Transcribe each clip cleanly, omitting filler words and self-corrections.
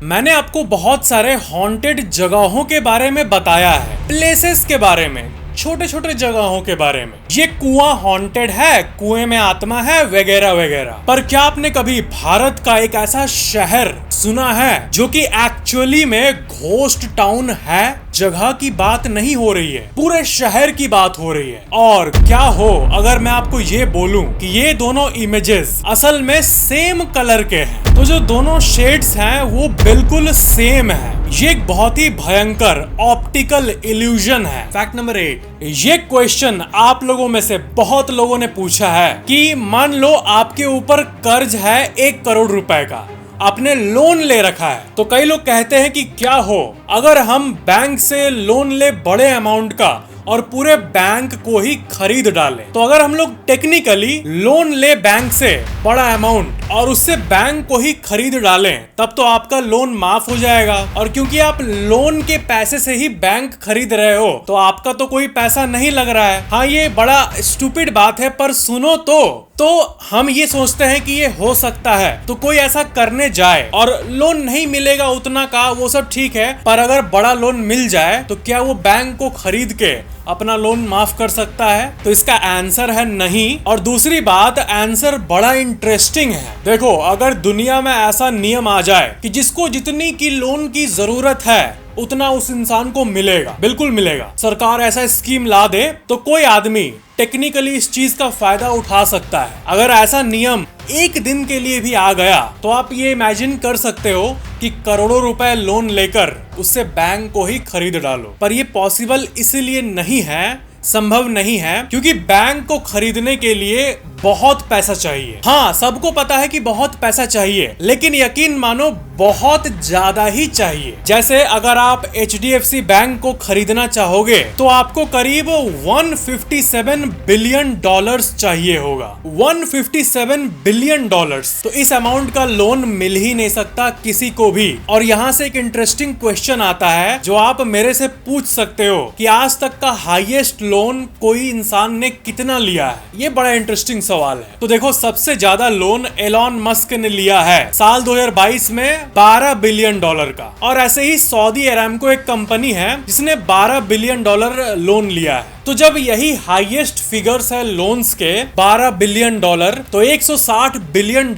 मैंने आपको बहुत सारे हॉन्टेड जगहों के बारे में बताया है, प्लेसेस के बारे में, छोटे छोटे जगहों के बारे में। ये कुआं हॉन्टेड है, कुएं में आत्मा है, वगैरह वगैरह। पर क्या आपने कभी भारत का एक ऐसा शहर सुना है जो कि एक्चुअली में घोस्ट टाउन है? जगह की बात नहीं हो रही है, पूरे शहर की बात हो रही है। और क्या हो अगर मैं आपको ये बोलूं कि ये दोनों इमेजेस असल में सेम कलर के हैं, तो जो दोनों शेड्स हैं वो बिल्कुल सेम है। ये एक बहुत ही भयंकर ऑप्टिकल इल्यूजन है। फैक्ट नंबर 8, ये क्वेश्चन आप लोगों में से बहुत लोगों ने पूछा है कि मान लो आपके ऊपर कर्ज है 1 करोड़ रुपए का, आपने लोन ले रखा है। तो कई लोग कहते हैं कि क्या हो अगर हम बैंक से लोन ले बड़े अमाउंट का और पूरे बैंक को ही खरीद डालें। तो अगर हम लोग टेक्निकली लोन ले बैंक से बड़ा अमाउंट और उससे बैंक को ही खरीद डालें, तब तो आपका लोन माफ हो जाएगा। और क्योंकि आप लोन के पैसे से ही बैंक खरीद रहे हो, तो आपका तो कोई पैसा नहीं लग रहा है। हाँ, ये बड़ा स्टूपिड बात है, पर सुनो तो हम ये सोचते हैं कि ये हो सकता है, तो कोई ऐसा करने जाए और लोन नहीं मिलेगा उतना का, वो सब ठीक है। पर अगर बड़ा लोन मिल जाए तो क्या वो बैंक को खरीद के अपना लोन माफ कर सकता है? तो इसका आंसर है नहीं। और दूसरी बात, आंसर बड़ा इंटरेस्टिंग है। देखो, अगर दुनिया में ऐसा नियम आ जाए कि जिसको जितनी की लोन की जरूरत है उतना उस इंसान को मिलेगा, बिल्कुल मिलेगा, सरकार ऐसा स्कीम ला दे, तो कोई आदमी टेक्निकली इस चीज का फायदा उठा सकता है। अगर ऐसा नियम एक दिन के लिए भी आ गया, तो आप ये इमेजिन कर सकते हो कि करोड़ों रुपए लोन लेकर उससे बैंक को ही खरीद डालो। पर ये पॉसिबल इसलिए नहीं है, संभव नहीं है, क्योंकि बैंक को खरीदने के लिए बहुत पैसा चाहिए। हाँ, सबको पता है कि बहुत पैसा चाहिए, लेकिन यकीन मानो बहुत ज्यादा ही चाहिए। जैसे अगर आप HDFC बैंक को खरीदना चाहोगे तो आपको करीब $157 बिलियन चाहिए होगा। $157 बिलियन। तो इस अमाउंट का लोन मिल ही नहीं सकता किसी को भी। और यहाँ से एक इंटरेस्टिंग क्वेश्चन आता है जो आप मेरे से पूछ सकते हो कि आज तक का हाईएस्ट लोन कोई इंसान ने कितना लिया है? ये बड़ा इंटरेस्टिंग सवाल है। तो देखो, सबसे ज्यादा लोन एलॉन मस्क ने लिया है साल 2022 में $12 बिलियन का। और ऐसे ही सऊदी अरामको एक कंपनी है जिसने $12 बिलियन लोन लिया है। तो जब यही हाईएस्ट फिगर्स है लोन्स के, $12 बिलियन, तो $160 बिलियन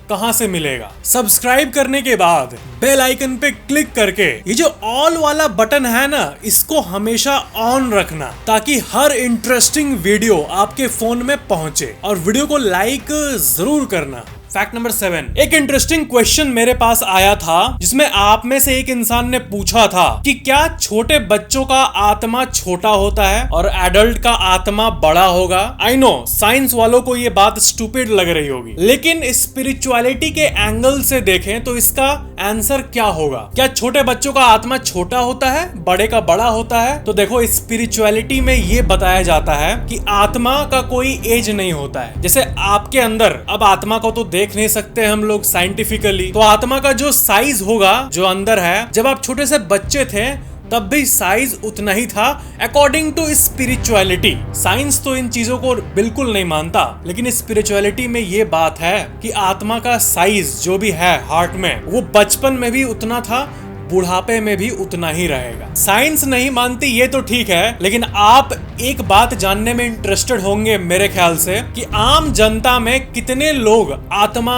कहां से मिलेगा? सब्सक्राइब करने के बाद बेल आइकन पे क्लिक करके ये जो ऑल वाला बटन है ना, इसको हमेशा ऑन रखना, ताकि हर इंटरेस्टिंग वीडियो आपके फोन में पहुंचे। और वीडियो को लाइक जरूर करना। फैक्ट नंबर 7, एक इंटरेस्टिंग क्वेश्चन मेरे पास आया था जिसमें आप में से एक इंसान ने पूछा था कि क्या छोटे बच्चों का आत्मा छोटा होता है और एडल्ट का आत्मा बड़ा होगा? आई नो साइंस वालों को ये बात स्टूपिड लग रही होगी, लेकिन स्पिरिचुअलिटी के एंगल से देखें तो इसका आंसर क्या होगा? क्या छोटे बच्चों का आत्मा छोटा होता है, बड़े का बड़ा होता है? तो देखो, स्पिरिचुअलिटी में ये बताया जाता है कि आत्मा का कोई एज नहीं होता है। जैसे आपके अंदर, अब आत्मा को तो देख नहीं सकते हम लोग साइंटिफिकली, तो आत्मा का जो साइज होगा जो अंदर है, जब आप छोटे से बच्चे थे तब भी साइज उतना ही था अकॉर्डिंग टू स्पिरिचुअलिटी। साइंस तो इन चीजों को बिल्कुल नहीं मानता, लेकिन स्पिरिचुअलिटी में ये बात है कि आत्मा का साइज जो भी है हार्ट में, वो बचपन में भी उतना था, बुढ़ापे में भी उतना ही रहेगा। साइंस नहीं मानती ये तो ठीक है, लेकिन आप एक बात जानने में इंटरेस्टेड होंगे मेरे ख्याल से कि आम जनता में कितने लोग आत्मा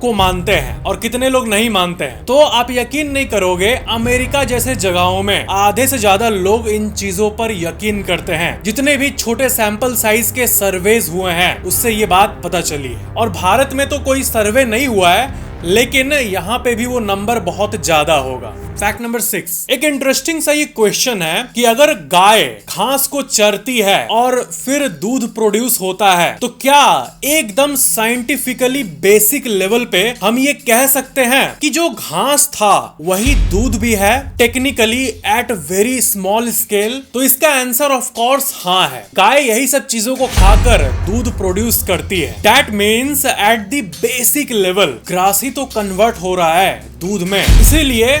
को मानते हैं और कितने लोग नहीं मानते हैं। तो आप यकीन नहीं करोगे, अमेरिका जैसे जगहों में आधे से ज्यादा लोग इन चीजों पर यकीन करते हैं। जितने भी छोटे सैंपल साइज के सर्वेज हुए हैं उससे ये बात पता चली है। और भारत में तो कोई सर्वे नहीं हुआ है, लेकिन यहाँ पे भी वो नंबर बहुत ज्यादा होगा। फैक्ट नंबर 6, एक इंटरेस्टिंग सा ये क्वेश्चन है कि अगर गाय घास को चरती है और फिर दूध प्रोड्यूस होता है, तो क्या एकदम साइंटिफिकली बेसिक लेवल पे हम ये कह सकते हैं कि जो घास था वही दूध भी है, technically at very small scale? तो इसका आंसर ऑफ कोर्स हाँ है। गाय यही सब चीजों को खाकर दूध प्रोड्यूस करती है। That means at the basic level grass ही तो कन्वर्ट हो रहा है दूध में। इसीलिए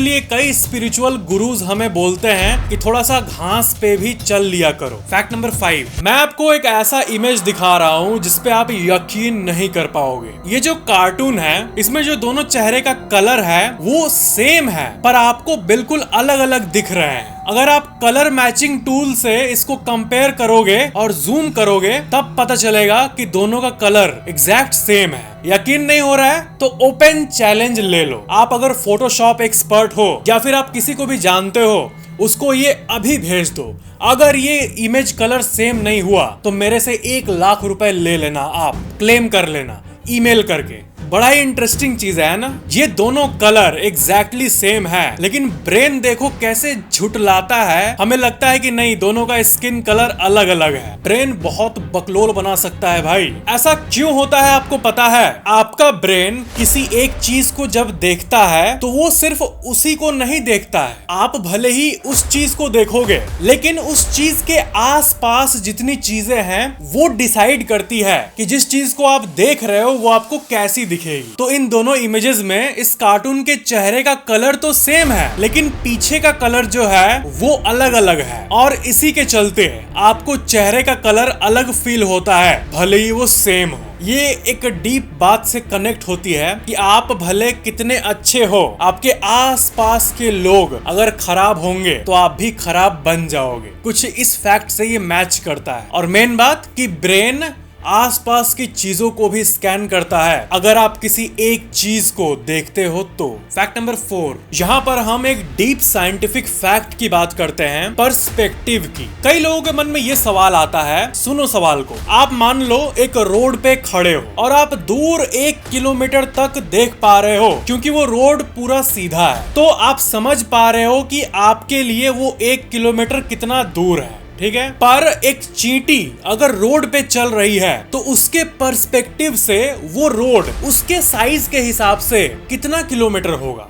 इसीलिए कई स्पिरिचुअल गुरुज हमें बोलते हैं कि थोड़ा सा घास पे भी चल लिया करो। फैक्ट नंबर 5, मैं आपको एक ऐसा इमेज दिखा रहा हूँ जिसपे आप यकीन नहीं कर पाओगे। ये जो कार्टून है इसमें जो दोनों चेहरे का कलर है वो सेम है, पर आपको बिल्कुल अलग अलग दिख रहे हैं। अगर आप कलर मैचिंग टूल से इसको कंपेयर करोगे और जूम करोगे तब पता चलेगा कि दोनों का कलर एग्जैक्ट सेम है। यकीन नहीं हो रहा है तो ओपन चैलेंज ले लो। आप अगर फोटोशॉप एक्सपर्ट हो या फिर आप किसी को भी जानते हो, उसको ये अभी भेज दो। अगर ये इमेज कलर सेम नहीं हुआ तो मेरे से 1 लाख रुपए ले लेना, आप क्लेम कर लेना ईमेल करके। बड़ा ही इंटरेस्टिंग चीज है ना, ये दोनों कलर एग्जैक्टली सेम है, लेकिन ब्रेन देखो कैसे झुटलाता है। हमें लगता है कि नहीं, दोनों का स्किन कलर अलग अलग है। ब्रेन बहुत बकलोल बना सकता है भाई। ऐसा क्यों होता है आपको पता है? आपका ब्रेन किसी एक चीज को जब देखता है तो वो सिर्फ उसी को नहीं देखता है। आप भले ही उस चीज को देखोगे, लेकिन उस चीज के आसपास जितनी चीजें हैं वो डिसाइड करती है कि जिस चीज को आप देख रहे हो वो आपको कैसी दिखेगी। तो इन दोनों इमेजेस में इस कार्टून के चेहरे का कलर तो सेम है, लेकिन पीछे का कलर जो है वो अलग अलग है, और इसी के चलते आपको चेहरे का कलर अलग फील होता है भले ही वो सेम हो। ये एक डीप बात से कनेक्ट होती है कि आप भले कितने अच्छे हो, आपके आसपास के लोग अगर खराब होंगे तो आप भी खराब बन जाओगे। कुछ इस फैक्ट से ये मैच करता है। और मेन बात कि ब्रेन आसपास की चीजों को भी स्कैन करता है अगर आप किसी एक चीज को देखते हो तो। फैक्ट नंबर 4, यहाँ पर हम एक डीप साइंटिफिक फैक्ट की बात करते हैं, पर्सपेक्टिव की। कई लोगों के मन में ये सवाल आता है, सुनो सवाल को। आप मान लो एक रोड पे खड़े हो और आप दूर 1 किलोमीटर तक देख पा रहे हो क्योंकि वो रोड पूरा सीधा है, तो आप समझ पा रहे हो कि आपके लिए वो 1 किलोमीटर कितना दूर है, ठीक है। पर एक चींटी अगर रोड पे चल रही है तो उसके पर्सपेक्टिव से वो रोड उसके साइज के हिसाब से कितना किलोमीटर होगा,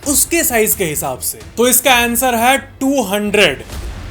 उसके साइज के हिसाब से। तो इसका आंसर है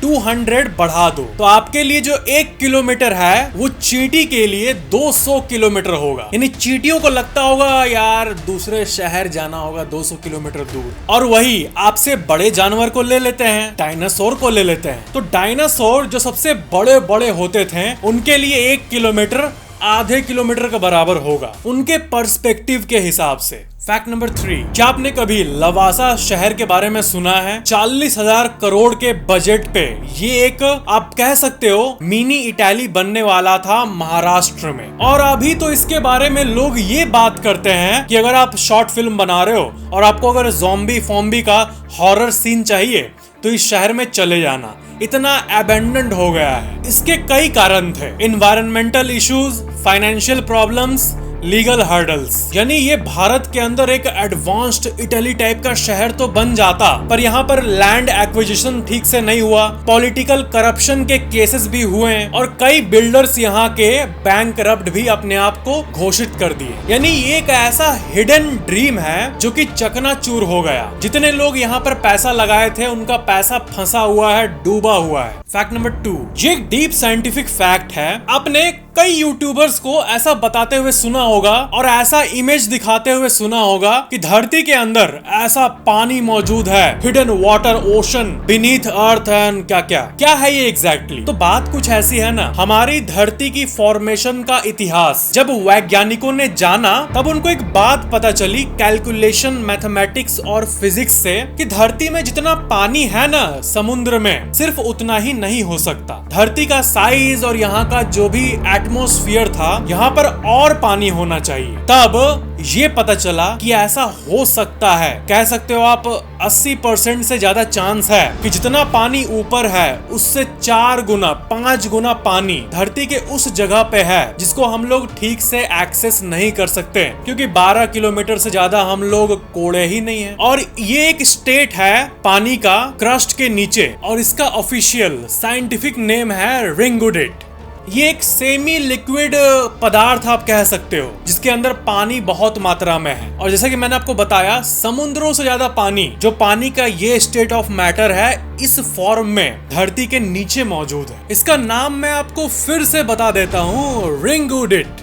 200 बढ़ा दो तो आपके लिए जो 1 किलोमीटर है वो चींटी के लिए 200 किलोमीटर होगा। यानी चींटियों को लगता होगा यार दूसरे शहर जाना होगा 200 किलोमीटर दूर। और वही आपसे बड़े जानवर को ले लेते हैं, डायनासोर को ले लेते हैं। तो डायनासोर जो सबसे बड़े बड़े होते थे उनके लिए 1 किलोमीटर आधे किलोमीटर का बराबर होगा उनके पर्सपेक्टिव के हिसाब से। फैक्ट नंबर 3, क्या आपने कभी लवासा शहर के बारे में सुना है? 40,000 करोड़ के बजट पे ये एक आप कह सकते हो मिनी इटाली बनने वाला था महाराष्ट्र में। और अभी तो इसके बारे में लोग ये बात करते हैं कि अगर आप शॉर्ट फिल्म बना रहे हो और आपको अगर ज़ॉम्बी फॉम्बी का हॉरर सीन चाहिए तो इस शहर में चले जाना, इतना अबैंडन्ड हो गया है। इसके कई कारण थे, environmental issues, financial problems, legal hurdles. यानी ये भारत के अंदर एक एडवांस्ड इटली टाइप का शहर तो बन जाता, पर यहाँ पर लैंड एक्विजिशन ठीक से नहीं हुआ, पॉलिटिकल करप्शन के केसेस भी हुए और कई बिल्डर्स यहाँ के बैंकरप्ट भी अपने आप को घोषित कर दिए। यानी ये एक ऐसा हिडन ड्रीम है जो कि चकनाचूर हो गया। जितने लोग यहाँ पर पैसा लगाए थे उनका पैसा फंसा हुआ है, डूबा हुआ है। फैक्ट नंबर 2, ये एक डीप साइंटिफिक फैक्ट है। आपने कई यूट्यूबर्स को ऐसा बताते हुए सुना होगा और ऐसा इमेज दिखाते हुए सुना होगा कि धरती के अंदर ऐसा पानी मौजूद है, hidden water ocean beneath earth and क्या क्या क्या है ये एग्जैक्टली। तो बात कुछ ऐसी है ना, हमारी धरती की फॉर्मेशन का इतिहास जब वैज्ञानिकों ने जाना तब उनको एक बात पता चली कैलकुलेशन, मैथमेटिक्स और फिजिक्स से कि धरती में जितना पानी है ना समुद्र में, सिर्फ उतना ही नहीं हो सकता। धरती का साइज और यहाँ का जो भी एटमॉस्फेयर था, यहाँ पर और पानी होना चाहिए। तब ये पता चला कि ऐसा हो सकता है, कह सकते हो आप 80% से ज्यादा चांस है कि जितना पानी ऊपर है उससे 4 गुना 5 गुना पानी धरती के उस जगह पे है जिसको हम लोग ठीक से एक्सेस नहीं कर सकते क्योंकि 12 किलोमीटर से ज्यादा हम लोग कोड़े ही नहीं है। और ये एक स्टेट है पानी का क्रस्ट के नीचे और इसका ऑफिशियल साइंटिफिक नेम है रिंगुडिट। ये एक सेमी लिक्विड पदार्थ आप कह सकते हो जिसके अंदर पानी बहुत मात्रा में है। और जैसा कि मैंने आपको बताया, समुद्रों से ज्यादा पानी, जो पानी का ये स्टेट ऑफ मैटर है, इस फॉर्म में धरती के नीचे मौजूद है। इसका नाम मैं आपको फिर से बता देता हूँ, रिंगुडिट।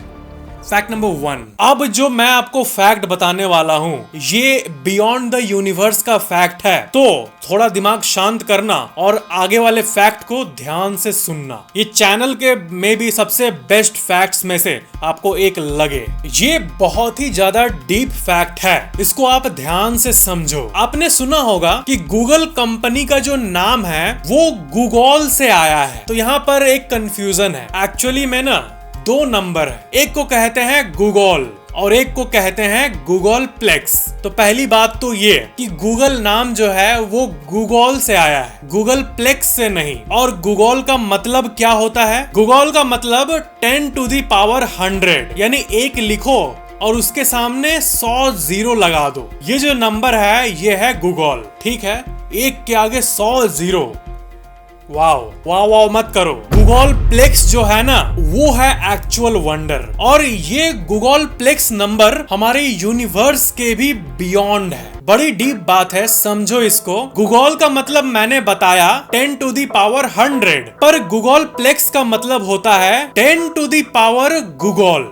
Fact number 1। अब जो मैं आपको फैक्ट बताने वाला हूँ ये बियॉन्ड द यूनिवर्स का फैक्ट है, तो थोड़ा दिमाग शांत करना और आगे वाले फैक्ट को ध्यान से सुनना। ये चैनल के में भी सबसे बेस्ट फैक्ट्स में से आपको एक लगे। ये बहुत ही ज्यादा डीप फैक्ट है, इसको आप ध्यान से समझो। आपने सुना होगा कि गूगल कंपनी का जो नाम है वो गूगल से आया है। तो यहाँ पर एक कंफ्यूजन है। एक्चुअली में ना 2 नंबर है, एक को कहते हैं गूगल और एक को कहते हैं गूगल प्लेक्स। तो पहली बात तो ये कि गूगल नाम जो है वो गूगल से आया है, गूगल प्लेक्स से नहीं। और गूगल का मतलब क्या होता है? गूगल का मतलब 10 to the power 100, यानी 1 लिखो और उसके सामने 100 जीरो लगा दो। ये जो नंबर है ये है गूगल, ठीक है? 1 के आगे 100 जीरो। वाओ वाओ वाओ मत करो। गूगल प्लेक्स जो है ना वो है एक्चुअल वंडर, और ये गूगल प्लेक्स नंबर हमारे यूनिवर्स के भी बियॉन्ड है। बड़ी डीप बात है, समझो इसको। गूगल का मतलब मैंने बताया 10 to the power 100, पर गूगल प्लेक्स का मतलब होता है 10 to the power गूगल।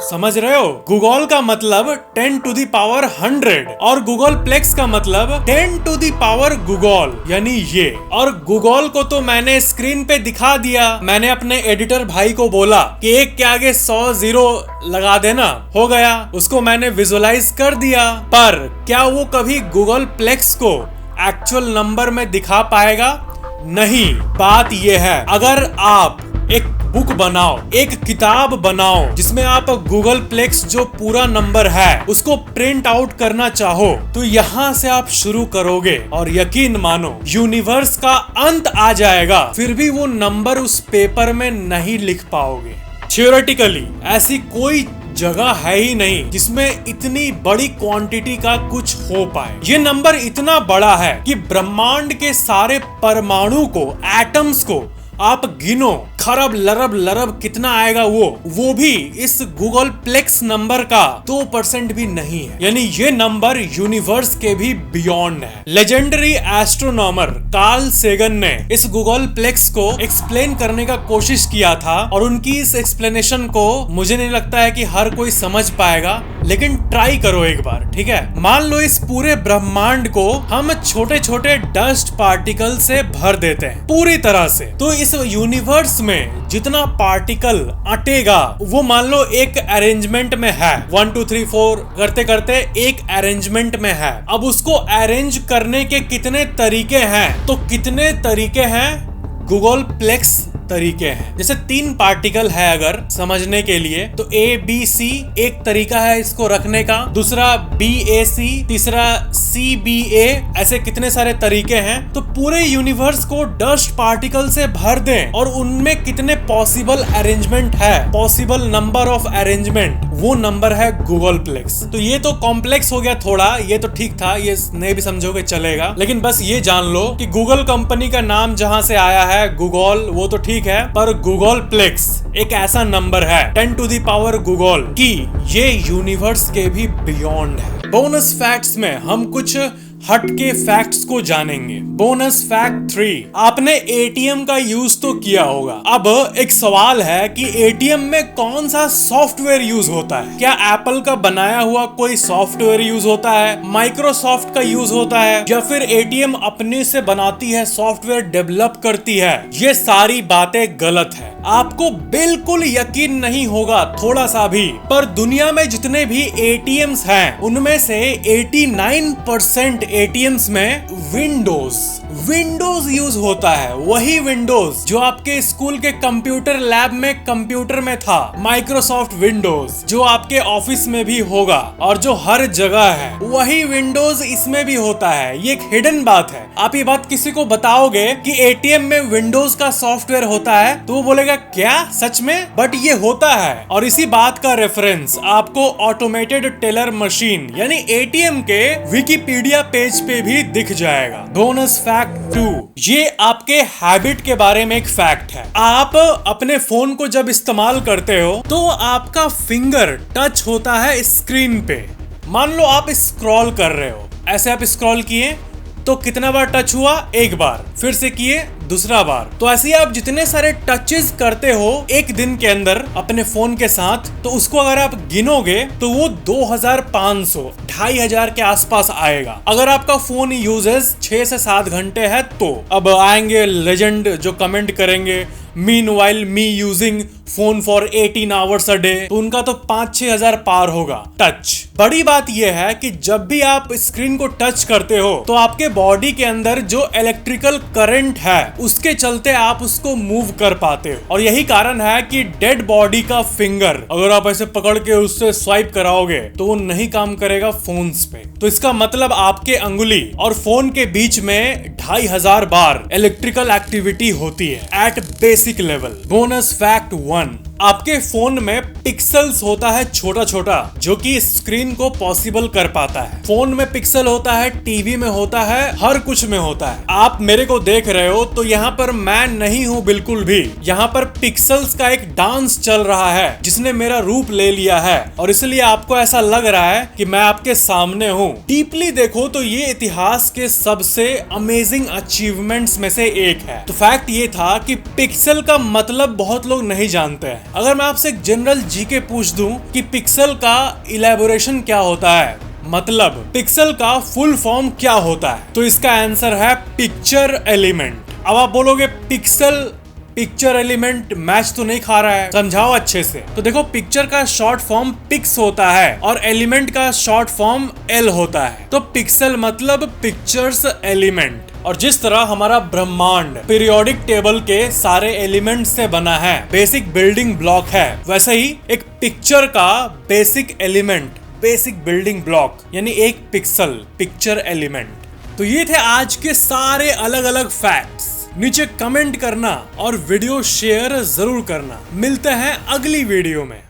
समझ रहे हो? गूगल का मतलब 10 to the power 100 और गूगल प्लेक्स का मतलब 10 to the power गूगल, यानी ये। और गूगल को तो मैंने स्क्रीन पे दिखा दिया। मैंने अपने एडिटर भाई को बोला कि 1 के आगे 100 जीरो लगा देना, हो गया। उसको मैंने विजुअलाइज कर दिया। पर क्या वो कभी गूगल प्लेक्स को एक्चुअल नंबर में दिखा पाएगा? नहीं। बात ये है, अगर आप एक बुक बनाओ, एक किताब बनाओ जिसमें आप गूगल प्लेक्स जो पूरा नंबर है उसको प्रिंट आउट करना चाहो, तो यहाँ से आप शुरू करोगे और यकीन मानो यूनिवर्स का अंत आ जाएगा, फिर भी वो नंबर उस पेपर में नहीं लिख पाओगे। थ्योरेटिकली ऐसी कोई जगह है ही नहीं जिसमें इतनी बड़ी क्वांटिटी का कुछ हो पाए। ये नंबर इतना बड़ा है कि ब्रह्मांड के सारे परमाणु को, एटम्स को आप गिनो, खरब लरब लरब कितना आएगा वो भी इस गूगल प्लेक्स नंबर का 2% भी नहीं है। यानी ये नंबर यूनिवर्स के भी बियॉन्ड है। लेजेंडरी एस्ट्रोनॉमर कार्ल सेगन ने इस गूगल प्लेक्स को एक्सप्लेन करने का कोशिश किया था, और उनकी इस एक्सप्लेनेशन को मुझे नहीं लगता है कि हर कोई समझ पाएगा, लेकिन ट्राई करो एक बार, ठीक है? मान लो इस पूरे ब्रह्मांड को हम छोटे छोटे डस्ट पार्टिकल से भर देते हैं पूरी तरह से, तो इस यूनिवर्स में जितना पार्टिकल अटेगा वो मान लो एक अरेंजमेंट में है, 1 2 3 4 करते करते एक अरेंजमेंट में है। अब उसको अरेंज करने के कितने तरीके हैं? तो कितने तरीके हैं? गूगल प्लेक्स तरीके हैं। जैसे 3 पार्टिकल है अगर समझने के लिए, तो ABC एक तरीका है इसको रखने का, दूसरा BAC, तीसरा CBA, ऐसे कितने सारे तरीके हैं। तो पूरे यूनिवर्स को डस्ट पार्टिकल से भर दें और उनमें कितने पॉसिबल अरेंजमेंट है, पॉसिबल नंबर ऑफ अरेंजमेंट, वो नंबर है गूगल प्लेक्स। तो ये तो कॉम्प्लेक्स हो गया थोड़ा, ये तो ठीक था, ये नहीं भी समझोगे चलेगा, लेकिन बस ये जान लो कि गूगल कंपनी का नाम जहां से आया है गूगल, वो तो ठीक है, पर गूगल प्लेक्स एक ऐसा नंबर है 10 to the power गूगल कि ये यूनिवर्स के भी बियॉन्ड है। बोनस फैक्ट्स में हम कुछ हटके फैक्ट्स को जानेंगे। बोनस फैक्ट 3, आपने एटीएम का यूज तो किया होगा। अब एक सवाल है कि एटीएम में कौन सा सॉफ्टवेयर यूज होता है? क्या एप्पल का बनाया हुआ कोई सॉफ्टवेयर यूज होता है, माइक्रोसॉफ्ट का यूज होता है, या फिर एटीएम अपने से बनाती है, सॉफ्टवेयर डेवलप करती है? ये सारी बातें गलत है। आपको बिल्कुल यकीन नहीं होगा थोड़ा सा भी, पर दुनिया में जितने भी एटीएम्स हैं उनमें से 89% एटीएम्स में विंडोज यूज होता है। वही विंडोज जो आपके स्कूल के कंप्यूटर लैब में कंप्यूटर में था, माइक्रोसॉफ्ट विंडोज जो आपके ऑफिस में भी होगा और जो हर जगह है, वही विंडोज इसमें भी होता है। ये एक हिडन बात है। आप ये बात किसी को बताओगे कि एटीएम में विंडोज का सॉफ्टवेयर होता है तो वो बोलेगा क्या सच में? बट ये होता है। और इसी बात का रेफरेंस आपको ऑटोमेटेड टेलर मशीन यानी एटीएम के विकिपीडिया पेज पे भी दिख जाएगा। बोनस फैक्ट 2, ये आपके हैबिट के बारे में एक फैक्ट है। आप अपने फोन को जब इस्तेमाल करते हो तो आपका फिंगर टच होता है स्क्रीन पे। मान लो आप स्क्रॉल कर रहे हो, ऐसे आप स्क्रॉल किए, तो कितना बार टच हुआ? एक बार। फिर से किए, दूसरा बार। तो ऐसे ही आप जितने सारे टचेस करते हो एक दिन के अंदर अपने फोन के साथ, तो उसको अगर आप गिनोगे तो वो 2500 2500 के आसपास आएगा। अगर आपका फोन यूजेस 6 से 7 घंटे है तो अब आएंगे लेजेंड जो कमेंट करेंगे meanwhile me using phone for 18 hours a day, तो उनका तो 5-6 हजार पार होगा टच। बड़ी बात यह है कि जब भी आप स्क्रीन को टच करते हो तो आपके बॉडी के अंदर जो इलेक्ट्रिकल करंट है उसके चलते आप उसको मूव कर पाते हो। और यही कारण है कि डेड बॉडी का फिंगर अगर आप ऐसे पकड़ के उससे स्वाइप कराओगे तो वो नहीं काम करेगा फोन्स पे। तो इसका मतलब आपके अंगुली और फोन के बीच में 2500 बार इलेक्ट्रिकल एक्टिविटी होती है at basic level. Bonus fact 1, आपके फोन में पिक्सल्स होता है छोटा छोटा जो कि स्क्रीन को पॉसिबल कर पाता है। फोन में पिक्सल होता है, टीवी में होता है, हर कुछ में होता है। आप मेरे को देख रहे हो तो यहाँ पर मैं नहीं हूँ बिल्कुल भी, यहाँ पर पिक्सल्स का एक डांस चल रहा है जिसने मेरा रूप ले लिया है और इसलिए आपको ऐसा लग रहा है कि मैं आपके सामने हूँ। डीपली देखो तो ये इतिहास के सबसे अमेजिंग अचीवमेंट्स में से एक है। तो फैक्ट ये था कि पिक्सल का मतलब बहुत लोग नहीं जानते हैं। अगर मैं आपसे एक जनरल जीके पूछ दूं कि पिक्सल का इलेबोरेशन क्या होता है, मतलब पिक्सल का फुल फॉर्म क्या होता है, तो इसका आंसर है पिक्चर एलिमेंट। अब आप बोलोगे पिक्चर एलिमेंट मैच तो नहीं खा रहा है, समझाओ अच्छे से। तो देखो, पिक्चर का शॉर्ट फॉर्म पिक्स होता है और एलिमेंट का शॉर्ट फॉर्म एल होता है। तो पिक्सल मतलब पिक्चर्स एलिमेंट। और जिस तरह हमारा ब्रह्मांड पीरियोडिक टेबल के सारे एलिमेंट से बना है, बेसिक बिल्डिंग ब्लॉक है, वैसे ही एक पिक्चर का basic element, basic building block यानी एक पिक्सल, पिक्चर एलिमेंट। तो ये थे आज के सारे अलग अलग फैक्ट्स। नीचे कमेंट करना और वीडियो शेयर जरूर करना। मिलते हैं अगली वीडियो में।